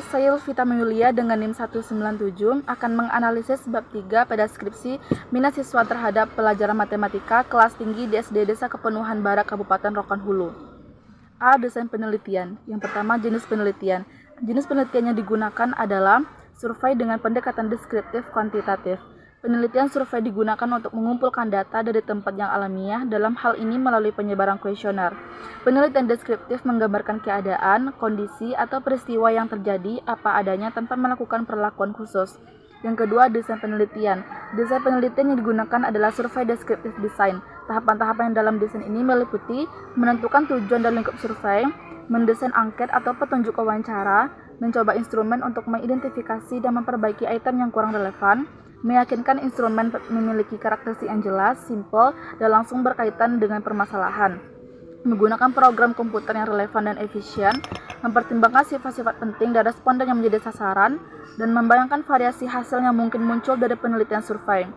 saya Elvita Meulia dengan NIM 197 akan menganalisis bab 3 pada skripsi minat siswa terhadap pelajaran matematika kelas tinggi di SD Desa Kepenuhan Barat Kabupaten Rokan Hulu. A. Desain penelitian. Yang pertama, jenis penelitian. Jenis penelitian yang digunakan adalah survei dengan pendekatan deskriptif kuantitatif. Penelitian survei digunakan untuk mengumpulkan data dari tempat yang alamiah, dalam hal ini melalui penyebaran kuesioner. Penelitian deskriptif menggambarkan keadaan, kondisi, atau peristiwa yang terjadi apa adanya tanpa melakukan perlakuan khusus. Yang kedua, desain penelitian. Desain penelitian yang digunakan adalah survei deskriptif design. Tahapan-tahapan yang dalam desain ini meliputi menentukan tujuan dan lingkup survei, mendesain angket atau petunjuk wawancara, mencoba instrumen untuk mengidentifikasi dan memperbaiki item yang kurang relevan, meyakinkan instrumen memiliki karakteristik yang jelas, simple, dan langsung berkaitan dengan permasalahan, menggunakan program komputer yang relevan dan efisien, mempertimbangkan sifat-sifat penting dan responden yang menjadi sasaran, dan membayangkan variasi hasil yang mungkin muncul dari penelitian survei.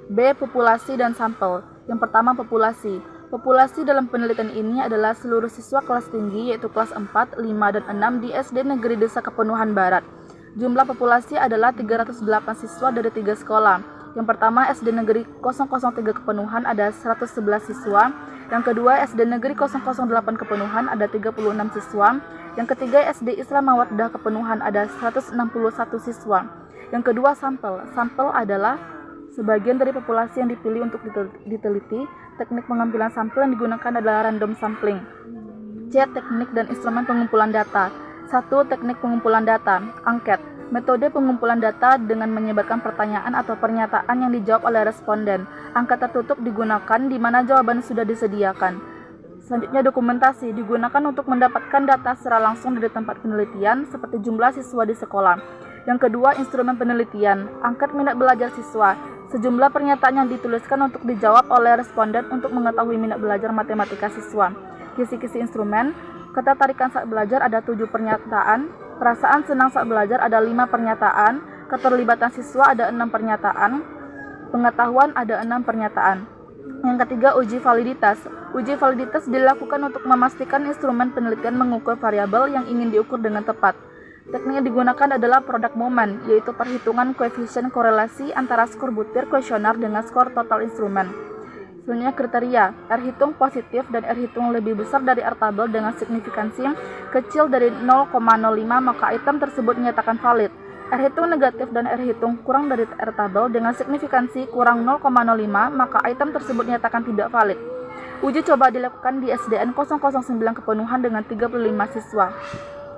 B. Populasi dan sampel. Yang pertama, populasi. Populasi dalam penelitian ini adalah seluruh siswa kelas tinggi, yaitu kelas 4, 5, dan 6 di SD Negeri Desa Kepenuhan Barat. Jumlah populasi adalah 308 siswa dari 3 sekolah. Yang pertama, SD Negeri 003 Kepenuhan ada 111 siswa. Yang kedua, SD Negeri 008 Kepenuhan ada 36 siswa. Yang ketiga, SD Islam Mawaddah Kepenuhan ada 161 siswa. Yang kedua, sampel. Sampel adalah sebagian dari populasi yang dipilih untuk diteliti. Teknik pengambilan sampel yang digunakan adalah random sampling. C. Teknik dan instrumen pengumpulan data. 1. Teknik pengumpulan data. Angket. Metode pengumpulan data dengan menyebarkan pertanyaan atau pernyataan yang dijawab oleh responden. Angka tertutup digunakan di mana jawaban sudah disediakan. Selanjutnya, dokumentasi digunakan untuk mendapatkan data secara langsung dari tempat penelitian seperti jumlah siswa di sekolah. Yang kedua, instrumen penelitian. Angket minat belajar siswa. Sejumlah pernyataan yang dituliskan untuk dijawab oleh responden untuk mengetahui minat belajar matematika siswa. Kisi-kisi instrumen. Ketertarikan saat belajar ada 7 pernyataan, perasaan senang saat belajar ada 5 pernyataan, keterlibatan siswa ada 6 pernyataan, pengetahuan ada 6 pernyataan. Yang ketiga, uji validitas. Uji validitas dilakukan untuk memastikan instrumen penelitian mengukur variabel yang ingin diukur dengan tepat. Teknik yang digunakan adalah product moment, yaitu perhitungan koefisien korelasi antara skor butir kuesioner dengan skor total instrumen. Selanjutnya, kriteria. R hitung positif dan R hitung lebih besar dari R tabel dengan signifikansi kecil dari 0,05 maka item tersebut dinyatakan valid. R hitung negatif dan R hitung kurang dari R tabel dengan signifikansi kurang 0,05 maka item tersebut dinyatakan tidak valid. Uji coba dilakukan di SDN 009 Kepenuhan dengan 35 siswa.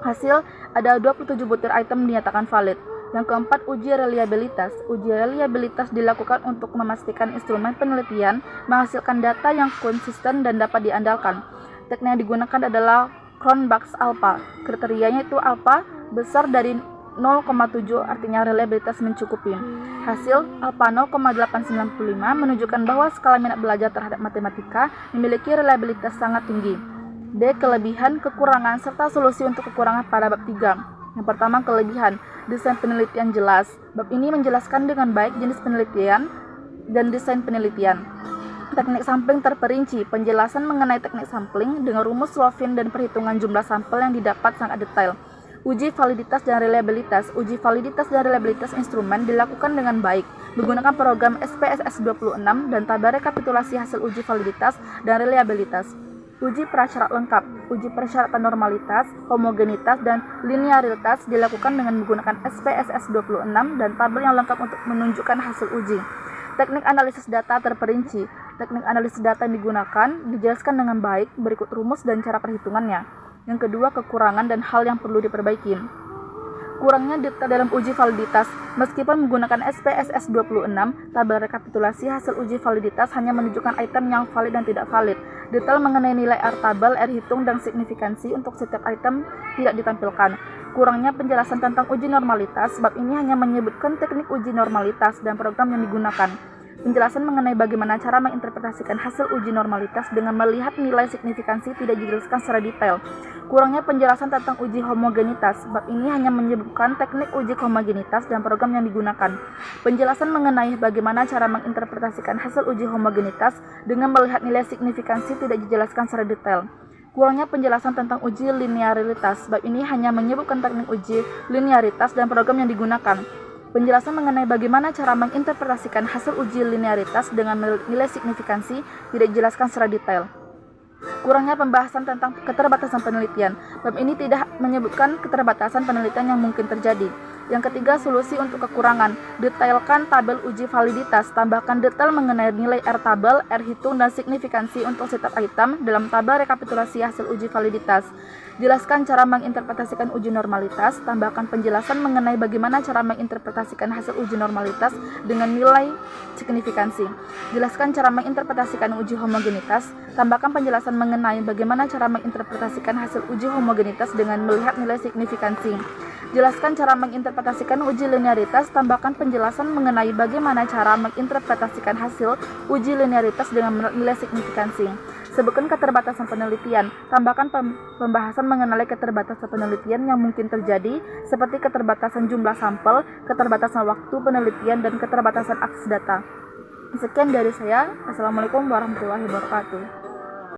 Hasil, ada 27 butir item dinyatakan valid. Yang keempat, uji reliabilitas. Uji reliabilitas dilakukan untuk memastikan instrumen penelitian menghasilkan data yang konsisten dan dapat diandalkan. Teknik yang digunakan adalah Cronbach's alpha. Kriterianya itu alpha besar dari 0,7 artinya reliabilitas mencukupi. Hasil, alpha 0,895 menunjukkan bahwa skala minat belajar terhadap matematika memiliki reliabilitas sangat tinggi. D. Kelebihan, kekurangan, serta solusi untuk kekurangan pada bab 3. Yang pertama, kelebihan. Desain penelitian jelas. Bab ini menjelaskan dengan baik jenis penelitian dan desain penelitian. Teknik sampling terperinci. Penjelasan mengenai teknik sampling dengan rumus Slovin dan perhitungan jumlah sampel yang didapat sangat detail. Uji validitas dan reliabilitas. Uji validitas dan reliabilitas instrumen dilakukan dengan baik menggunakan program SPSS 26 dan tabel rekapitulasi hasil uji validitas dan reliabilitas. Uji prasyarat lengkap. Uji persyaratan normalitas, homogenitas, dan linearitas dilakukan dengan menggunakan SPSS 26 dan tabel yang lengkap untuk menunjukkan hasil uji. Teknik analisis data terperinci. Teknik analisis data yang digunakan dijelaskan dengan baik, berikut rumus dan cara perhitungannya. Yang kedua, kekurangan dan hal yang perlu diperbaiki. Kurangnya data dalam uji validitas. Meskipun menggunakan SPSS 26, tabel rekapitulasi hasil uji validitas hanya menunjukkan item yang valid dan tidak valid. Detail mengenai nilai R tabel, R hitung, dan signifikansi untuk setiap item tidak ditampilkan. Kurangnya penjelasan tentang uji normalitas, sebab ini hanya menyebutkan teknik uji normalitas dan program yang digunakan. Penjelasan mengenai bagaimana cara menginterpretasikan hasil uji normalitas dengan melihat nilai signifikansi tidak dijelaskan secara detail. Kurangnya penjelasan tentang uji homogenitas, sebab ini hanya menyebutkan teknik uji homogenitas dan program yang digunakan. Penjelasan mengenai bagaimana cara menginterpretasikan hasil uji homogenitas dengan melihat nilai signifikansi tidak dijelaskan secara detail. Kurangnya penjelasan tentang uji linearitas. Bab ini hanya menyebutkan teknik uji linearitas dan program yang digunakan. Penjelasan mengenai bagaimana cara menginterpretasikan hasil uji linearitas dengan nilai signifikansi tidak dijelaskan secara detail. Kurangnya pembahasan tentang keterbatasan penelitian. Bab ini tidak menyebutkan keterbatasan penelitian yang mungkin terjadi. Yang ketiga, solusi untuk kekurangan. Detailkan tabel uji validitas. Tambahkan detail mengenai nilai R tabel, R hitung, dan signifikansi untuk setiap item dalam tabel rekapitulasi hasil uji validitas. Jelaskan cara menginterpretasikan uji normalitas. Tambahkan penjelasan mengenai bagaimana cara menginterpretasikan hasil uji normalitas dengan nilai signifikansi. Jelaskan cara menginterpretasikan uji homogenitas. Tambahkan penjelasan mengenai bagaimana cara menginterpretasikan hasil uji homogenitas dengan melihat nilai signifikansi. Jelaskan cara menginterpretasikan uji linearitas. Tambahkan penjelasan mengenai bagaimana cara menginterpretasikan hasil uji linearitas dengan nilai signifikansi. Sebutkan keterbatasan penelitian. Tambahkan pembahasan mengenai keterbatasan penelitian yang mungkin terjadi, seperti keterbatasan jumlah sampel, keterbatasan waktu penelitian, dan keterbatasan akses data. Sekian dari saya. Assalamualaikum warahmatullahi wabarakatuh.